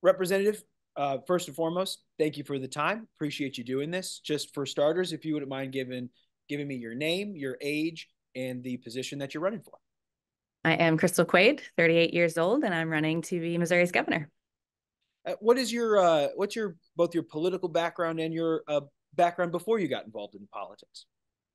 Representative, first and foremost, thank you for the time. Appreciate you doing this. Just for starters, if you wouldn't mind giving me your name, your age, and the position that you're running for. I am Crystal Quade, 38 years old, and I'm running to be Missouri's governor. What is your what's your both your political background and your background before you got involved in politics?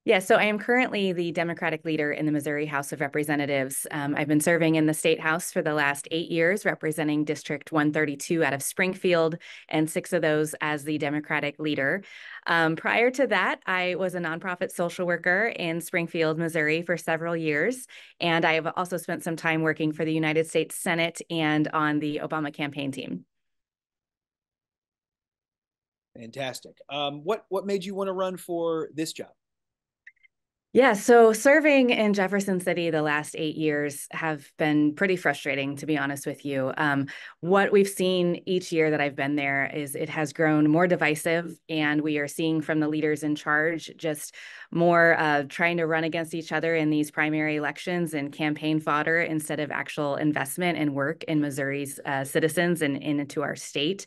Yeah, so I am currently the Democratic leader in the Missouri House of Representatives. I've been serving in the State House for the last 8 years, representing District 132 out of Springfield, and 6 of those as the Democratic leader. Prior to that, I was a nonprofit social worker in Springfield, Missouri for several years, and I have also spent some time working for the United States Senate and on the Obama campaign team. Fantastic. What made you want to run for this job? Yeah, so serving in Jefferson City the last 8 years have been pretty frustrating, to be honest with you. What we've seen each year that I've been there is it has grown more divisive, and we are seeing from the leaders in charge just more trying to run against each other in these primary elections and campaign fodder instead of actual investment and work in Missouri's citizens and into our state.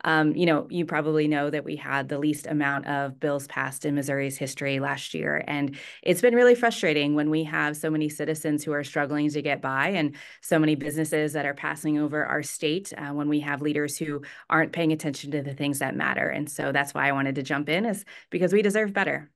You probably know that we had the least amount of bills passed in Missouri's history last year. And it's been really frustrating when we have so many citizens who are struggling to get by and so many businesses that are passing over our state when we have leaders who aren't paying attention to the things that matter. And so that's why I wanted to jump in, is because we deserve better.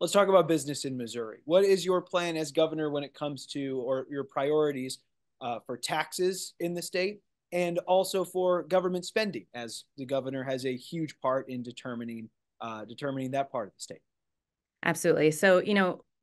Let's talk about business in Missouri. What is your plan as governor when it comes to, or your priorities for taxes in the state, and also for government spending, as the governor has a huge part in determining that part of the state? Absolutely. So,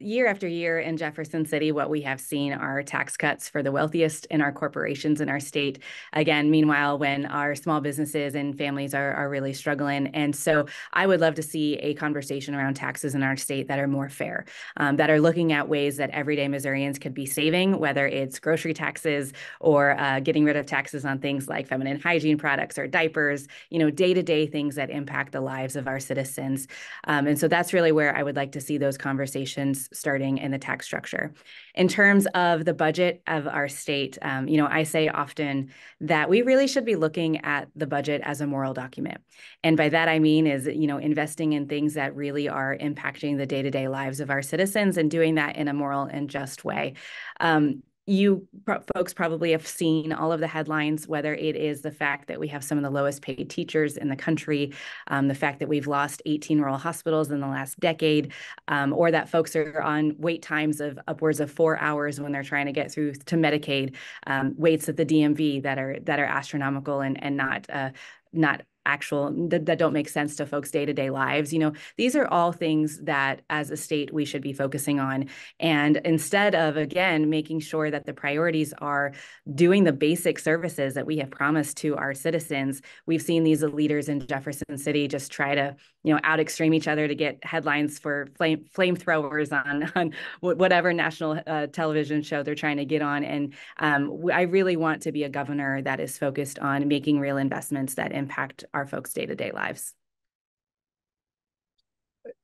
year after year in Jefferson City, what we have seen are tax cuts for the wealthiest in our corporations in our state. Again, meanwhile, when our small businesses and families are really struggling. And so I would love to see a conversation around taxes in our state that are more fair, that are looking at ways that everyday Missourians could be saving, whether it's grocery taxes or getting rid of taxes on things like feminine hygiene products or diapers, day-to-day things that impact the lives of our citizens. And so that's really where I would like to see those conversations starting in the tax structure. In terms of the budget of our state, I say often that we really should be looking at the budget as a moral document. And by that, I mean is, investing in things that really are impacting the day-to-day lives of our citizens and doing that in a moral and just way. Folks probably have seen all of the headlines, whether it is the fact that we have some of the lowest paid teachers in the country, the fact that we've lost 18 rural hospitals in the last decade, or that folks are on wait times of upwards of 4 hours when they're trying to get through to Medicaid, waits at the DMV that are astronomical and not actual that don't make sense to folks' day-to-day lives. These are all things that as a state we should be focusing on. And instead of, again, making sure that the priorities are doing the basic services that we have promised to our citizens, we've seen these leaders in Jefferson City just try to, out extreme each other to get headlines for flamethrowers on whatever national television show they're trying to get on. And I really want to be a governor that is focused on making real investments that impact our folks' day-to-day lives.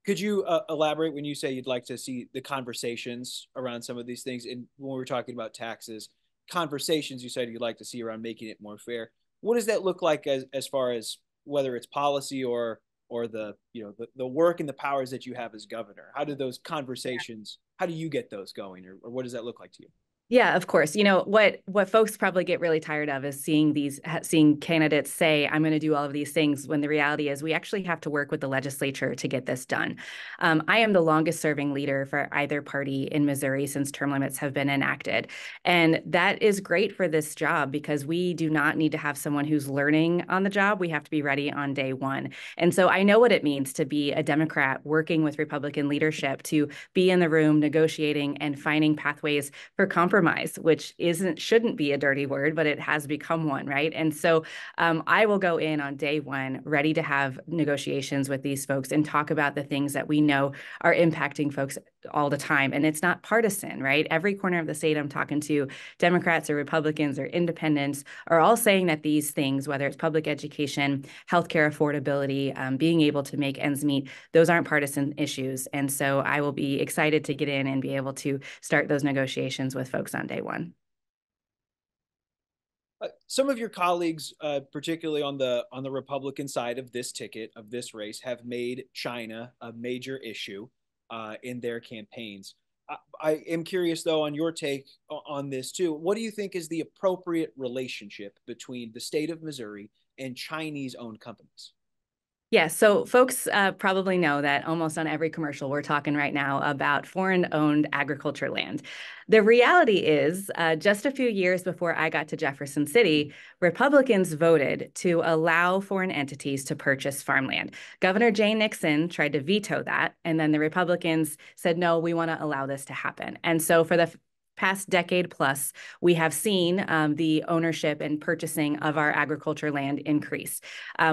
Could you elaborate when you say you'd like to see the conversations around some of these things? And when we're talking about taxes, conversations you said you'd like to see around making it more fair. What does that look like as far as whether it's policy or the work and the powers that you have as governor? How do those conversations, how do you get those going, or what does that look like to you? Yeah, of course. What folks probably get really tired of is seeing candidates say, "I'm going to do all of these things," when the reality is we actually have to work with the legislature to get this done. I am the longest serving leader for either party in Missouri since term limits have been enacted. And that is great for this job because we do not need to have someone who's learning on the job. We have to be ready on day one. And so I know what it means to be a Democrat working with Republican leadership, to be in the room negotiating and finding pathways for compromise, which shouldn't be a dirty word, but it has become one, right? And so I will go in on day one ready to have negotiations with these folks and talk about the things that we know are impacting folks all the time. And it's not partisan, right? Every corner of the state I'm talking to, Democrats or Republicans or independents, are all saying that these things, whether it's public education, healthcare affordability, being able to make ends meet, those aren't partisan issues. And so I will be excited to get in and be able to start those negotiations with folks on day one. some of your colleagues, particularly on the Republican side of this ticket of this race, have made China a major issue in their campaigns. I am curious, though, on your take on this too. What do you think is the appropriate relationship between the state of Missouri and Chinese-owned companies? Yeah, so folks probably know that almost on every commercial we're talking right now about foreign-owned agriculture land. The reality is, just a few years before I got to Jefferson City, Republicans voted to allow foreign entities to purchase farmland. Governor Jay Nixon tried to veto that, and then the Republicans said, no, we want to allow this to happen. And so for the past decade plus, we have seen the ownership and purchasing of our agriculture land increase.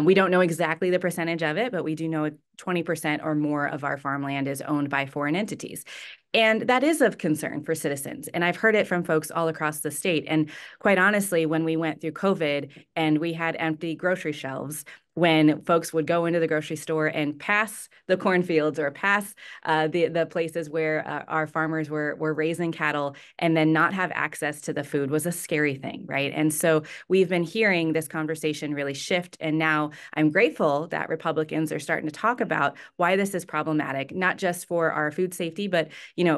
We don't know exactly the percentage of it, but we do know 20% or more of our farmland is owned by foreign entities. And that is of concern for citizens. And I've heard it from folks all across the state. And quite honestly, when we went through COVID and we had empty grocery shelves, when folks would go into the grocery store and pass the cornfields or pass the places where our farmers were raising cattle and then not have access to the food was a scary thing, right? And so we've been hearing this conversation really shift. And now I'm grateful that Republicans are starting to talk about why this is problematic, not just for our food safety, but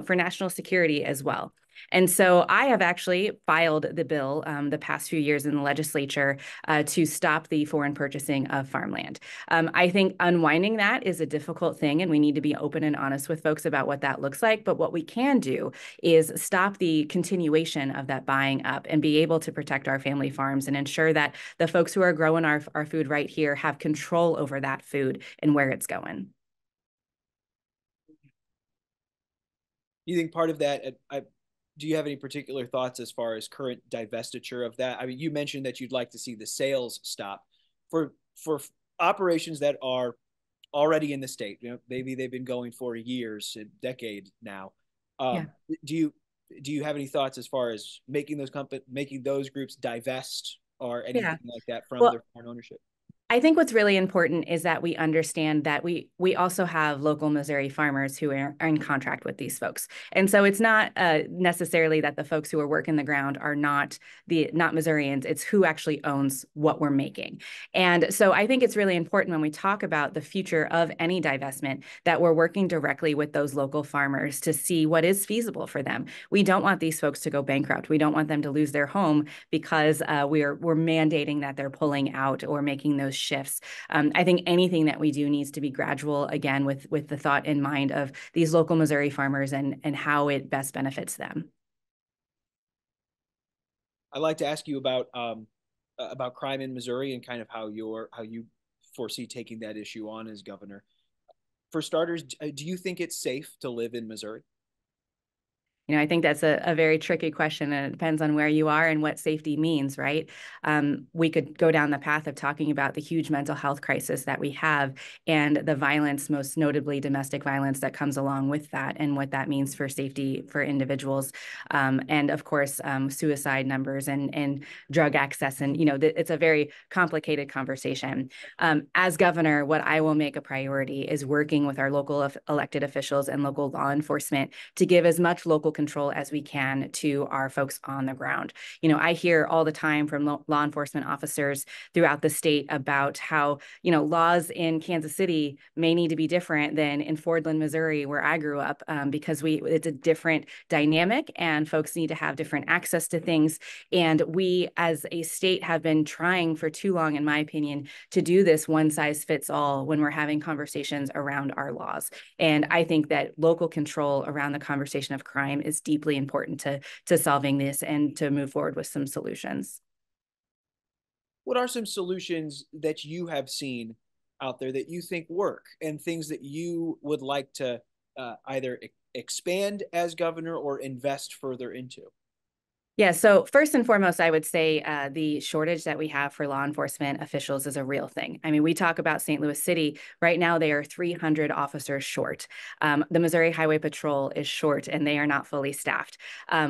for national security as well. And so I have actually filed the bill the past few years in the legislature to stop the foreign purchasing of farmland. I think unwinding that is a difficult thing, and we need to be open and honest with folks about what that looks like. But what we can do is stop the continuation of that buying up and be able to protect our family farms and ensure that the folks who are growing our food right here have control over that food and where it's going. You think part of that, do you have any particular thoughts as far as current divestiture of that? I mean, you mentioned that you'd like to see the sales stop for operations that are already in the state. Maybe they've been going for years, a decade now. Yeah. Do you have any thoughts as far as making those groups divest or Yeah. anything like that from Well, their foreign ownership? I think what's really important is that we understand that we also have local Missouri farmers who are in contract with these folks. And so it's not necessarily that the folks who are working the ground are not Missourians. It's who actually owns what we're making. And so I think it's really important when we talk about the future of any divestment that we're working directly with those local farmers to see what is feasible for them. We don't want these folks to go bankrupt. We don't want them to lose their home because we're mandating that they're pulling out or making those shifts. I think anything that we do needs to be gradual, again, with the thought in mind of these local Missouri farmers and how it best benefits them. I'd like to ask you about crime in Missouri and kind of how you foresee taking that issue on as governor. For starters, do you think it's safe to live in Missouri? I think that's a very tricky question, and it depends on where you are and what safety means, right? We could go down the path of talking about the huge mental health crisis that we have and the violence, most notably domestic violence that comes along with that and what that means for safety for individuals. And of course, suicide numbers and drug access. And, it's a very complicated conversation. As governor, what I will make a priority is working with our local elected officials and local law enforcement to give as much local control as we can to our folks on the ground. I hear all the time from law enforcement officers throughout the state about how, laws in Kansas City may need to be different than in Fordland, Missouri, where I grew up, because it's a different dynamic and folks need to have different access to things. And we as a state have been trying for too long, in my opinion, to do this one size fits all when we're having conversations around our laws. And I think that local control around the conversation of crime is deeply important to solving this and to move forward with some solutions. What are some solutions that you have seen out there that you think work and things that you would like to either expand as governor or invest further into? Yeah, so first and foremost, I would say the shortage that we have for law enforcement officials is a real thing. I mean, we talk about St. Louis City. Right now, they are 300 officers short. The Missouri Highway Patrol is short, and they are not fully staffed.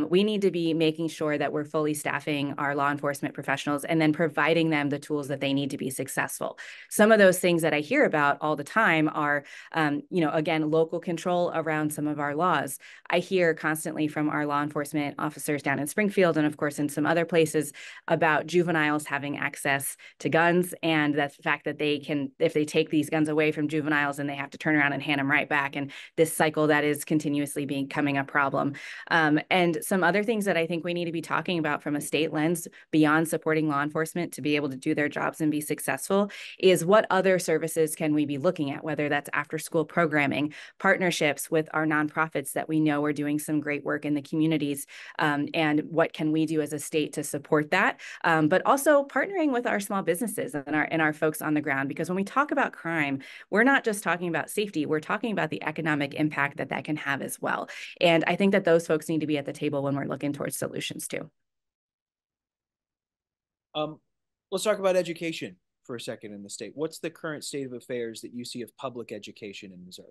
We need to be making sure that we're fully staffing our law enforcement professionals and then providing them the tools that they need to be successful. Some of those things that I hear about all the time are, again, local control around some of our laws. I hear constantly from our law enforcement officers down in Springfield Springfield and of course in some other places about juveniles having access to guns, and the fact that they can, if they take these guns away from juveniles, and they have to turn around and hand them right back, and this cycle that is continuously becoming a problem. And some other things that I think we need to be talking about from a state lens beyond supporting law enforcement to be able to do their jobs and be successful is what other services can we be looking at, whether that's after school programming, partnerships with our nonprofits that we know are doing some great work in the communities, and what can we do as a state to support that, but also partnering with our small businesses and our folks on the ground, because when we talk about crime, we're not just talking about safety, we're talking about the economic impact that that can have as well. And I think that those folks need to be at the table when we're looking towards solutions too. Let's talk about education for a second in the state. What's the current state of affairs that you see of public education in Missouri?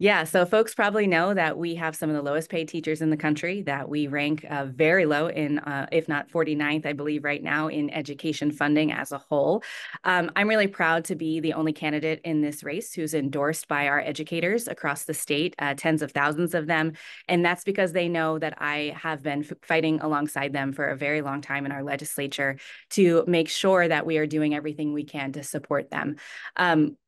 Yeah, so folks probably know that we have some of the lowest paid teachers in the country, that we rank very low in, if not 49th, I believe right now, in education funding as a whole. I'm really proud to be the only candidate in this race who's endorsed by our educators across the state, tens of thousands of them. And that's because they know that I have been fighting alongside them for a very long time in our legislature to make sure that we are doing everything we can to support them.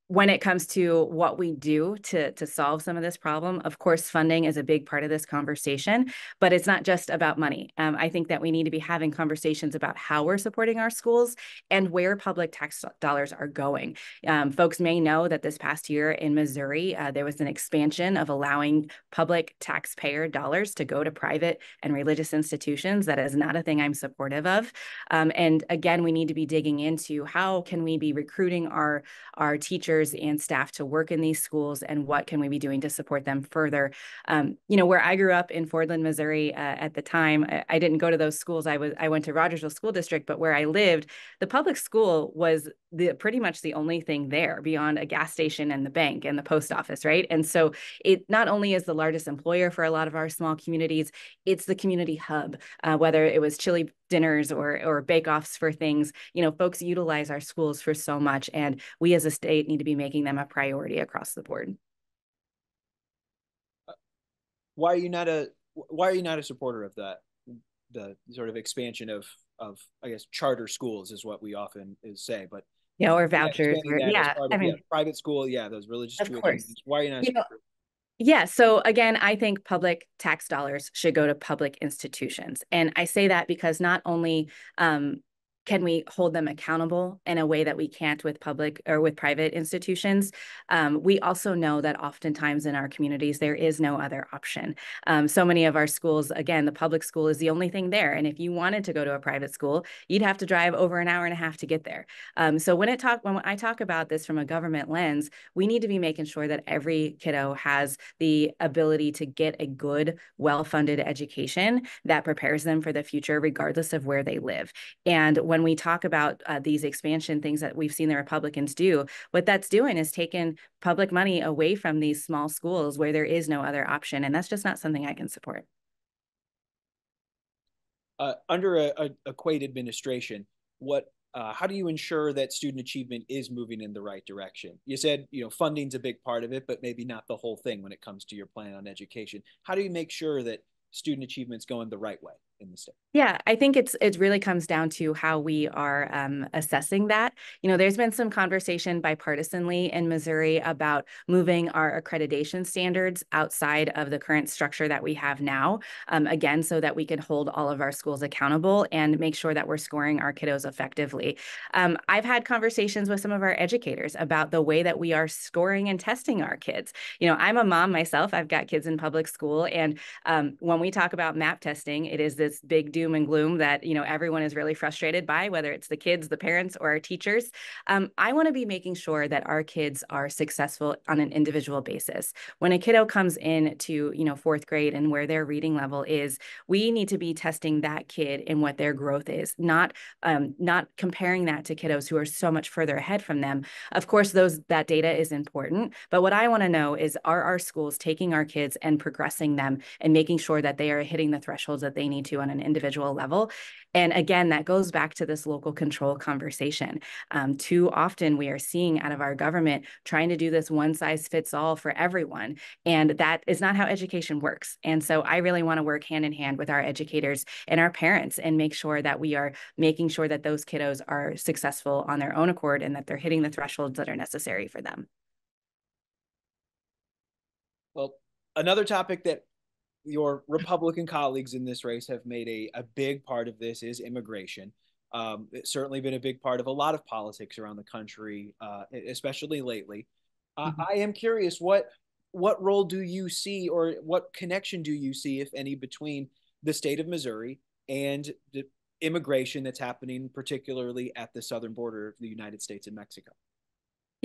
When it comes to what we do to solve some of this problem, of course, funding is a big part of this conversation, but it's not just about money. I think that we need to be having conversations about how we're supporting our schools and where public tax dollars are going. Folks may know that this past year in Missouri, there was an expansion of allowing public taxpayer dollars to go to private and religious institutions. That is not a thing I'm supportive of. And again, we need to be digging into how can we be recruiting our teachers and staff to work in these schools, and what can we be doing to support them further. Where I grew up in Fordland, Missouri, at the time, I didn't go to those schools. I went to Rogersville School District, but where I lived, the public school was pretty much the only thing there beyond a gas station and the bank and the post office, right? And so it not only is the largest employer for a lot of our small communities, it's the community hub, whether it was chili dinners or bake-offs for things. Folks utilize our schools for so much, and we as a state need to be making them a priority across the board. Why are you not a supporter of that? The sort of expansion of I guess charter schools is what we often say, but Yeah, or yeah, vouchers, expanding or that as yeah, part I of mean, private school, those religious of tuition. course. Why are you not a You know, supporter? Yeah. So again, I think public tax dollars should go to public institutions. And I say that because not only can we hold them accountable in a way that we can't with public or with private institutions, we also know that oftentimes in our communities, there is no other option. So many of our schools, again, the public school is the only thing there. And if you wanted to go to a private school, you'd have to drive over an hour and a half to get there. So when I talk about this from a government lens, we need to be making sure that every kiddo has the ability to get a good, well-funded education that prepares them for the future, regardless of where they live. And when we talk about these expansion things that we've seen the Republicans do, what that's doing is taking public money away from these small schools where there is no other option. And that's just not something I can support. Under a Quade administration, how do you ensure that student achievement is moving in the right direction? You said, funding's a big part of it, but maybe not the whole thing when it comes to your plan on education. How do you make sure that student achievement's going the right way in the state? Yeah, I think it really comes down to how we are assessing that. There's been some conversation bipartisanly in Missouri about moving our accreditation standards outside of the current structure that we have now, again, so that we can hold all of our schools accountable and make sure that we're scoring our kiddos effectively. I've had conversations with some of our educators about the way that we are scoring and testing our kids. I'm a mom myself. I've got kids in public school, and when we talk about MAP testing, it is this big doom and gloom that everyone is really frustrated by, whether it's the kids, the parents, or our teachers. I want to be making sure that our kids are successful on an individual basis. When a kiddo comes in to fourth grade and where their reading level is, we need to be testing that kid in what their growth is, not comparing that to kiddos who are so much further ahead from them. Of course, that data is important, but what I want to know is, are our schools taking our kids and progressing them and making sure that they are hitting the thresholds that they need to on an individual level. And again, that goes back to this local control conversation. Too often we are seeing out of our government trying to do this one size fits all for everyone. And that is not how education works. And so I really want to work hand in hand with our educators and our parents and make sure that we are making sure that those kiddos are successful on their own accord and that they're hitting the thresholds that are necessary for them. Well, another topic that your Republican colleagues in this race have made a big part of this is immigration. It's certainly been a big part of a lot of politics around the country, especially lately. Mhm. I am curious, what role do you see, or what connection do you see, if any, between the state of Missouri and the immigration that's happening, particularly at the southern border of the United States and Mexico?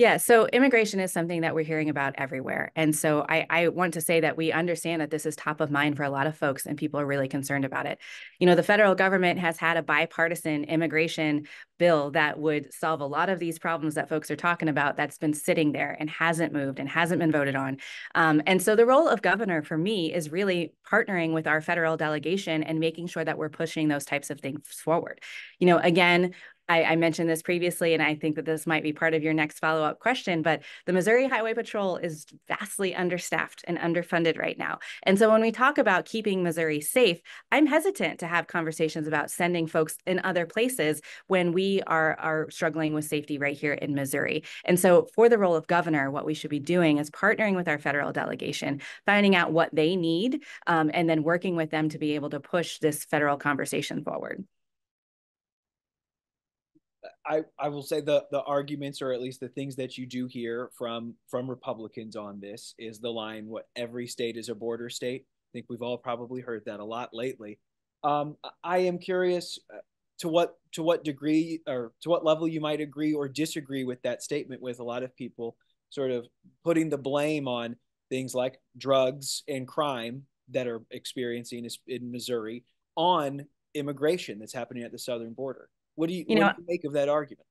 Yeah, so immigration is something that we're hearing about everywhere. And so I want to say that we understand that this is top of mind for a lot of folks and people are really concerned about it. You know, the federal government has had a bipartisan immigration bill that would solve a lot of these problems that folks are talking about that's been sitting there and hasn't moved and hasn't been voted on. And so the role of governor for me is really partnering with our federal delegation and making sure that we're pushing those types of things forward. You know, again, I mentioned this previously, and I think that this might be part of your next follow-up question, but the Missouri Highway Patrol is vastly understaffed and underfunded right now. And so when we talk about keeping Missouri safe, I'm hesitant to have conversations about sending folks in other places when we are struggling with safety right here in Missouri. And so for the role of governor, what we should be doing is partnering with our federal delegation, finding out what they need, and then working with them to be able to push this federal conversation forward. I will say the arguments, or at least the things that you do hear from Republicans on this, is the line, what every state is a border state. I think we've all probably heard that a lot lately. I am curious, to what degree, or to what level, you might agree or disagree with that statement, with a lot of people sort of putting the blame on things like drugs and crime that are experiencing in Missouri on immigration that's happening at the southern border. You What do know, you make of that argument?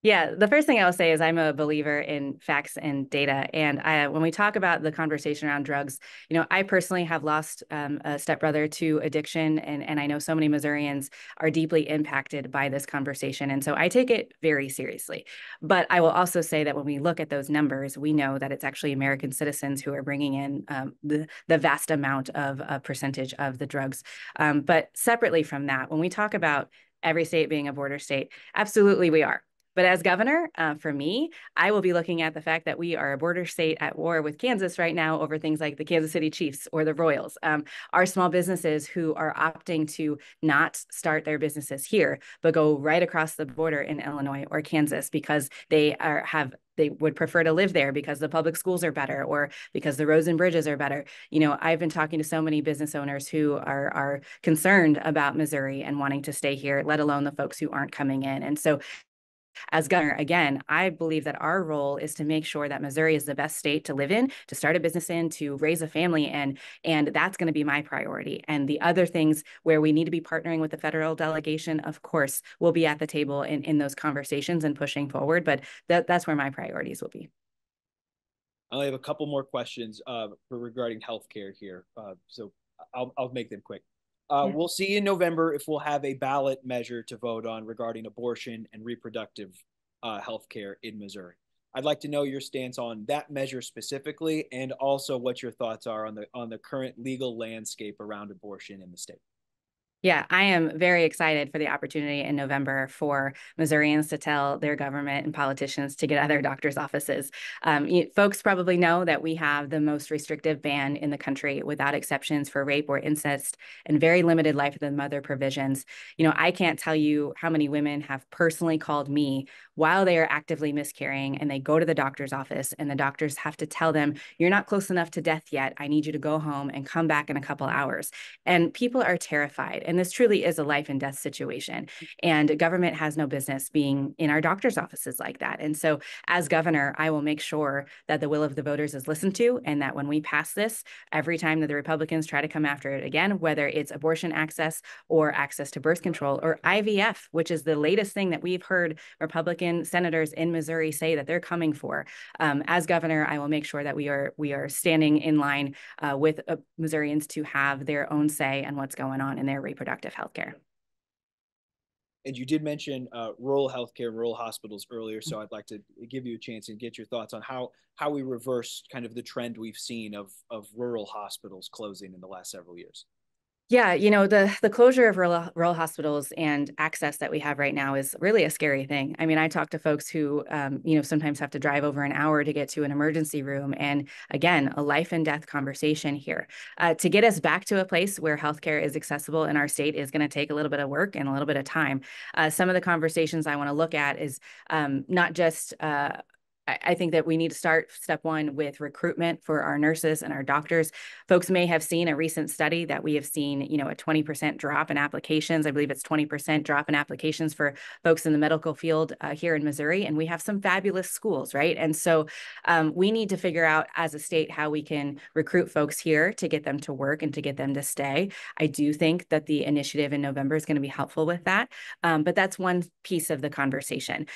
Yeah, the first thing I will say is I'm a believer in facts and data. And when we talk about the conversation around drugs, you know, I personally have lost a stepbrother to addiction, and I know so many Missourians are deeply impacted by this conversation. And so I take it very seriously. But I will also say that when we look at those numbers, we know that it's actually American citizens who are bringing in the vast amount of a percentage of the drugs. But separately from that, when we talk about every state being a border state, absolutely we are. But as governor, for me, I will be looking at the fact that we are a border state at war with Kansas right now over things like the Kansas City Chiefs or the Royals. Our small businesses who are opting to not start their businesses here, but go right across the border in Illinois or Kansas because they would prefer to live there because the public schools are better or because the roads and bridges are better. You know, I've been talking to so many business owners who are concerned about Missouri and wanting to stay here, let alone the folks who aren't coming in. And so as governor, again, I believe that our role is to make sure that Missouri is the best state to live in, to start a business in, to raise a family in, and that's going to be my priority. And the other things where we need to be partnering with the federal delegation, of course, we'll be at the table in those conversations and pushing forward, but that's where my priorities will be. I only have a couple more questions regarding healthcare here, so I'll make them quick. Yeah. We'll see in November if we'll have a ballot measure to vote on regarding abortion and reproductive health care in Missouri. I'd like to know your stance on that measure specifically, and also what your thoughts are on the current legal landscape around abortion in the state. Yeah, I am very excited for the opportunity in November for Missourians to tell their government and politicians to get out of their doctor's offices. Folks probably know that we have the most restrictive ban in the country without exceptions for rape or incest and very limited life of the mother provisions. You know, I can't tell you how many women have personally called me while they are actively miscarrying and they go to the doctor's office and the doctors have to tell them, you're not close enough to death yet. I need you to go home and come back in a couple hours. And people are terrified. And this truly is a life and death situation. And government has no business being in our doctor's offices like that. And so as governor, I will make sure that the will of the voters is listened to and that when we pass this, every time that the Republicans try to come after it again, whether it's abortion access or access to birth control or IVF, which is the latest thing that we've heard Republican senators in Missouri say that they're coming for. As governor, I will make sure that we are standing in line with Missourians to have their own say on what's going on in their reproductive reproductive health care. And you did mention rural healthcare, rural hospitals earlier, so I'd like to give you a chance and get your thoughts on how we reverse kind of the trend we've seen of rural hospitals closing in the last several years. Yeah, the closure of rural hospitals and access that we have right now is really a scary thing. I mean, I talk to folks who, sometimes have to drive over an hour to get to an emergency room. And again, a life and death conversation here. To get us back to a place where healthcare is accessible in our state is going to take a little bit of work and a little bit of time. Some of the conversations I want to look at is not just I think that we need to start step one with recruitment for our nurses and our doctors. Folks may have seen a recent study that we have seen, a 20% drop in applications. I believe it's 20% drop in applications for folks in the medical field here in Missouri. And we have some fabulous schools, right? And so we need to figure out as a state how we can recruit folks here to get them to work and to get them to stay. I do think that the initiative in November is going to be helpful with that. But that's one piece of the conversation.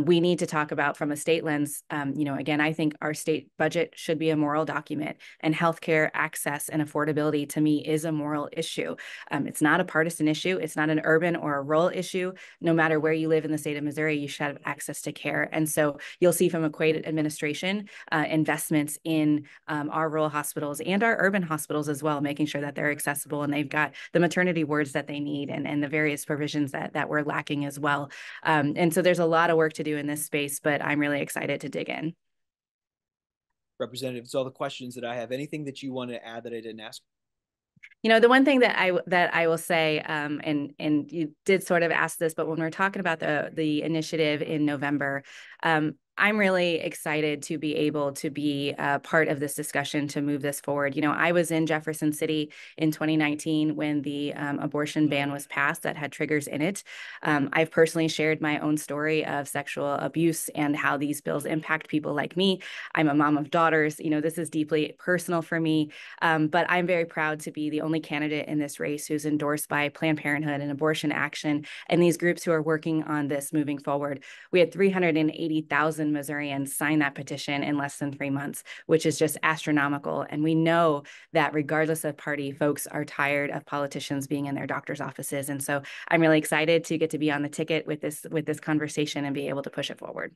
We need to talk about from a state lens. Again, I think our state budget should be a moral document, and healthcare access and affordability to me is a moral issue. It's not a partisan issue. It's not an urban or a rural issue. No matter where you live in the state of Missouri, you should have access to care. And so you'll see from a Quade administration investments in our rural hospitals and our urban hospitals as well, making sure that they're accessible and they've got the maternity wards that they need and the various provisions that we're lacking as well. And so there's a lot of work to do in this space, but I'm really excited to dig in. Representative, it's all the questions that I have. Anything that you want to add that I didn't ask? The one thing that I will say, and you did sort of ask this, but when we're talking about the initiative in November, I'm really excited to be able to be part of this discussion to move this forward. I was in Jefferson City in 2019 when the abortion ban was passed that had triggers in it. I've personally shared my own story of sexual abuse and how these bills impact people like me. I'm a mom of daughters. This is deeply personal for me, but I'm very proud to be the only candidate in this race who's endorsed by Planned Parenthood and Abortion Action and these groups who are working on this moving forward. We had 380,000 Missourians sign that petition in less than 3 months, which is just astronomical. And we know that regardless of party, folks are tired of politicians being in their doctor's offices. And so I'm really excited to get to be on the ticket with this conversation and be able to push it forward.